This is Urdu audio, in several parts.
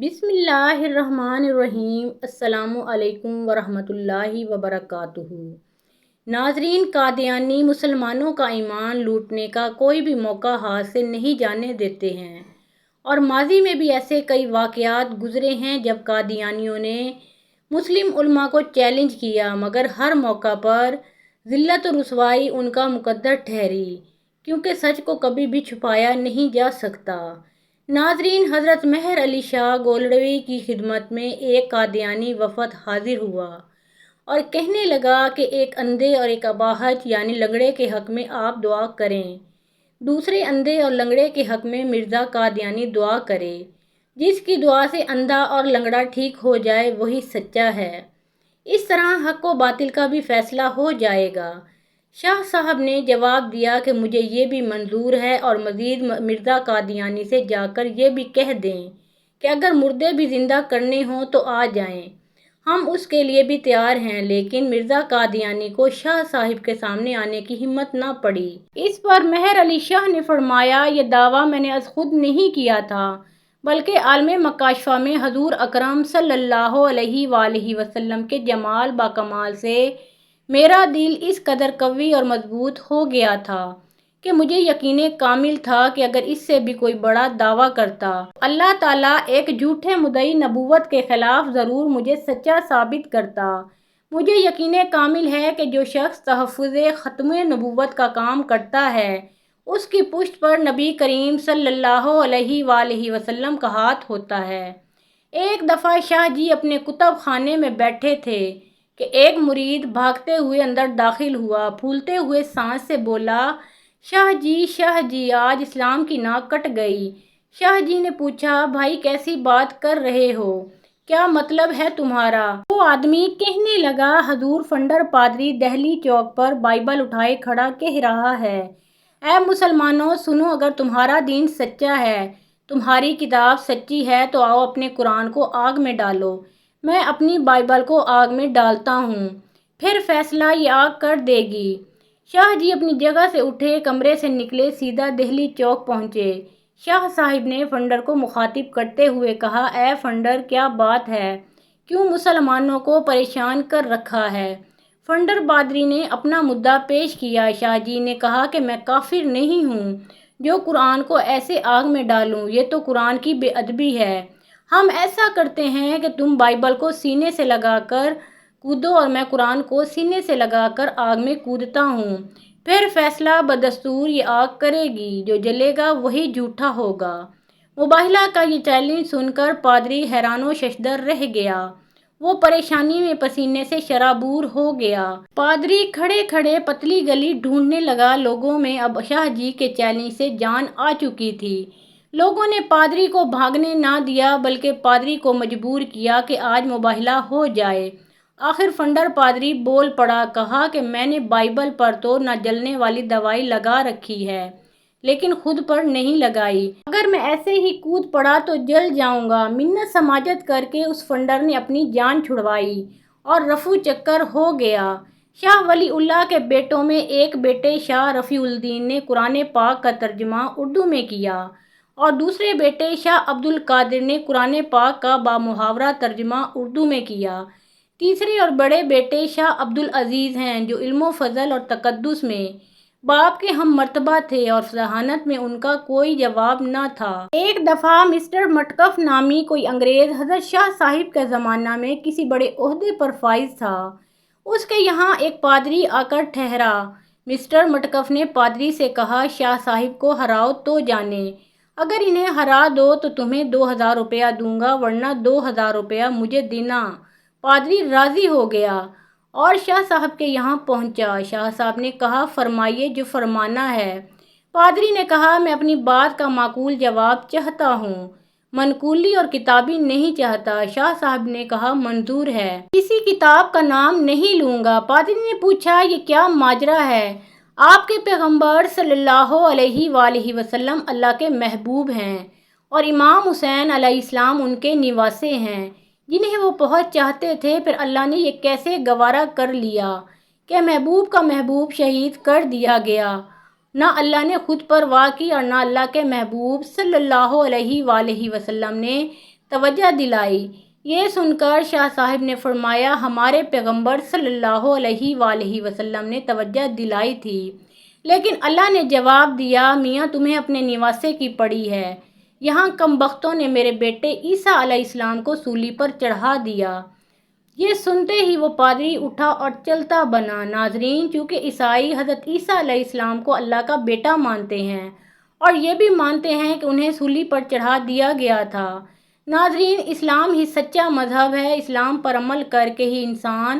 بسم اللہ الرحمن الرحیم۔ السلام علیکم ورحمۃ اللہ وبرکاتہ۔ ناظرین، قادیانی مسلمانوں کا ایمان لوٹنے کا کوئی بھی موقع ہاتھ سے نہیں جانے دیتے ہیں، اور ماضی میں بھی ایسے کئی واقعات گزرے ہیں جب قادیانیوں نے مسلم علماء کو چیلنج کیا، مگر ہر موقع پر ذلت و رسوائی ان کا مقدر ٹھہری، کیونکہ سچ کو کبھی بھی چھپایا نہیں جا سکتا۔ ناظرین، حضرت مہر علی شاہ گولڑوی کی خدمت میں ایک قادیانی وفد حاضر ہوا اور کہنے لگا کہ ایک اندھے اور ایک اباہج یعنی لنگڑے کے حق میں آپ دعا کریں، دوسرے اندھے اور لنگڑے کے حق میں مرزا قادیانی دعا کرے۔ جس کی دعا سے اندھا اور لنگڑا ٹھیک ہو جائے وہی سچا ہے۔ اس طرح حق و باطل کا بھی فیصلہ ہو جائے گا۔ شاہ صاحب نے جواب دیا کہ مجھے یہ بھی منظور ہے، اور مزید مرزا قادیانی سے جا کر یہ بھی کہہ دیں کہ اگر مردے بھی زندہ کرنے ہوں تو آ جائیں، ہم اس کے لیے بھی تیار ہیں۔ لیکن مرزا قادیانی کو شاہ صاحب کے سامنے آنے کی ہمت نہ پڑی۔ اس پر مہر علی شاہ نے فرمایا، یہ دعویٰ میں نے از خود نہیں کیا تھا، بلکہ عالم مکاشفہ میں حضور اکرم صلی اللہ علیہ وآلہ وسلم کے جمال با کمال سے میرا دل اس قدر قوی اور مضبوط ہو گیا تھا کہ مجھے یقین کامل تھا کہ اگر اس سے بھی کوئی بڑا دعویٰ کرتا، اللہ تعالیٰ ایک جھوٹے مدعی نبوت کے خلاف ضرور مجھے سچا ثابت کرتا۔ مجھے یقین کامل ہے کہ جو شخص تحفظ ختم نبوت کا کام کرتا ہے، اس کی پشت پر نبی کریم صلی اللہ علیہ وآلہ وسلم کا ہاتھ ہوتا ہے۔ ایک دفعہ شاہ جی اپنے کتب خانے میں بیٹھے تھے کہ ایک مرید بھاگتے ہوئے اندر داخل ہوا، پھولتے ہوئے سانس سے بولا، شاہ جی آج اسلام کی ناک کٹ گئی۔ شاہ جی نے پوچھا، بھائی کیسی بات کر رہے ہو، کیا مطلب ہے تمہارا؟ وہ آدمی کہنے لگا، حضور فنڈر پادری دہلی چوک پر بائبل اٹھائے کھڑا کہہ رہا ہے، اے مسلمانوں سنو، اگر تمہارا دین سچا ہے، تمہاری کتاب سچی ہے تو آؤ اپنے قرآن کو آگ میں ڈالو، میں اپنی بائبل کو آگ میں ڈالتا ہوں، پھر فیصلہ یہ آگ کر دے گی۔ شاہ جی اپنی جگہ سے اٹھے، کمرے سے نکلے، سیدھا دہلی چوک پہنچے۔ شاہ صاحب نے فنڈر کو مخاطب کرتے ہوئے کہا، اے فنڈر، کیا بات ہے، کیوں مسلمانوں کو پریشان کر رکھا ہے؟ فنڈر پادری نے اپنا مدعا پیش کیا۔ شاہ جی نے کہا کہ میں کافر نہیں ہوں جو قرآن کو ایسے آگ میں ڈالوں، یہ تو قرآن کی بے ادبی ہے۔ ہم ایسا کرتے ہیں کہ تم بائبل کو سینے سے لگا کر کودو اور میں قرآن کو سینے سے لگا کر آگ میں کودتا ہوں، پھر فیصلہ بدستور یہ آگ کرے گی، جو جلے گا وہی جھوٹا ہوگا۔ مباہلہ کا یہ چیلنج سن کر پادری حیران و ششدر رہ گیا، وہ پریشانی میں پسینے سے شرابور ہو گیا۔ پادری کھڑے کھڑے پتلی گلی ڈھونڈنے لگا۔ لوگوں میں اب شاہ جی کے چیلنج سے جان آ چکی تھی۔ لوگوں نے پادری کو بھاگنے نہ دیا، بلکہ پادری کو مجبور کیا کہ آج مباہلہ ہو جائے۔ آخر فنڈر پادری بول پڑا، کہا کہ میں نے بائبل پر تو نہ جلنے والی دوائی لگا رکھی ہے، لیکن خود پر نہیں لگائی، اگر میں ایسے ہی کود پڑا تو جل جاؤں گا۔ منت سماجت کر کے اس فنڈر نے اپنی جان چھڑوائی اور رفو چکر ہو گیا۔ شاہ ولی اللہ کے بیٹوں میں ایک بیٹے شاہ رفیع الدین نے قرآن پاک کا ترجمہ اردو میں کیا، اور دوسرے بیٹے شاہ عبد القادر نے قرآن پاک کا بامحاورہ ترجمہ اردو میں کیا۔ تیسرے اور بڑے بیٹے شاہ عبد العزیز ہیں، جو علم و فضل اور تقدس میں باپ کے ہم مرتبہ تھے اور ذہانت میں ان کا کوئی جواب نہ تھا۔ ایک دفعہ مسٹر مٹکف نامی کوئی انگریز حضرت شاہ صاحب کے زمانہ میں کسی بڑے عہدے پر فائز تھا، اس کے یہاں ایک پادری آ کر ٹھہرا۔ مسٹر مٹکف نے پادری سے کہا، شاہ صاحب کو ہراؤ تو جانے، اگر انہیں ہرا دو تو تمہیں 2000 روپیہ دوں گا، ورنہ 2000 روپیہ مجھے دینا۔ پادری راضی ہو گیا اور شاہ صاحب کے یہاں پہنچا۔ شاہ صاحب نے کہا، فرمائیے جو فرمانا ہے۔ پادری نے کہا، میں اپنی بات کا معقول جواب چاہتا ہوں، منقولی اور کتابی نہیں چاہتا۔ شاہ صاحب نے کہا، منظور ہے، کسی کتاب کا نام نہیں لوں گا۔ پادری نے پوچھا، یہ کیا ماجرا ہے؟ آپ کے پیغمبر صلی اللہ علیہ وآلہ وسلم اللہ کے محبوب ہیں، اور امام حسین علیہ السلام ان کے نواسے ہیں، جنہیں وہ بہت چاہتے تھے، پھر اللہ نے یہ کیسے گوارا کر لیا کہ محبوب کا محبوب شہید کر دیا گیا؟ نہ اللہ نے خود پرواہ کی اور نہ اللہ کے محبوب صلی اللہ علیہ وآلہ وسلم نے توجہ دلائی۔ یہ سن کر شاہ صاحب نے فرمایا، ہمارے پیغمبر صلی اللہ علیہ وآلہ وسلم نے توجہ دلائی تھی، لیکن اللہ نے جواب دیا، میاں تمہیں اپنے نواسے کی پڑی ہے، یہاں کم بختوں نے میرے بیٹے عیسیٰ علیہ السلام کو سولی پر چڑھا دیا۔ یہ سنتے ہی وہ پادری اٹھا اور چلتا بنا۔ ناظرین، چونکہ عیسائی حضرت عیسیٰ علیہ السلام کو اللہ کا بیٹا مانتے ہیں اور یہ بھی مانتے ہیں کہ انہیں سولی پر چڑھا دیا گیا تھا۔ ناظرین، اسلام ہی سچا مذہب ہے۔ اسلام پر عمل کر کے ہی انسان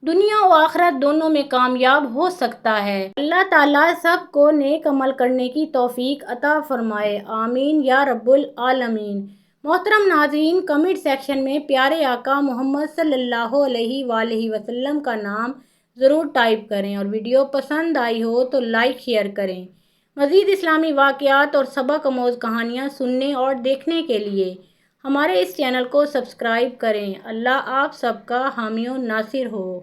دنیا و آخرت دونوں میں کامیاب ہو سکتا ہے۔ اللہ تعالیٰ سب کو نیک عمل کرنے کی توفیق عطا فرمائے، آمین یا رب العالمین۔ محترم ناظرین، کمنٹ سیکشن میں پیارے آقا محمد صلی اللہ علیہ وآلہ وسلم کا نام ضرور ٹائپ کریں، اور ویڈیو پسند آئی ہو تو لائک شیئر کریں۔ مزید اسلامی واقعات اور سبق آموز کہانیاں سننے اور دیکھنے کے لیے ہمارے اس چینل کو سبسکرائب کریں۔ اللہ آپ سب کا حامی و ناصر ہو۔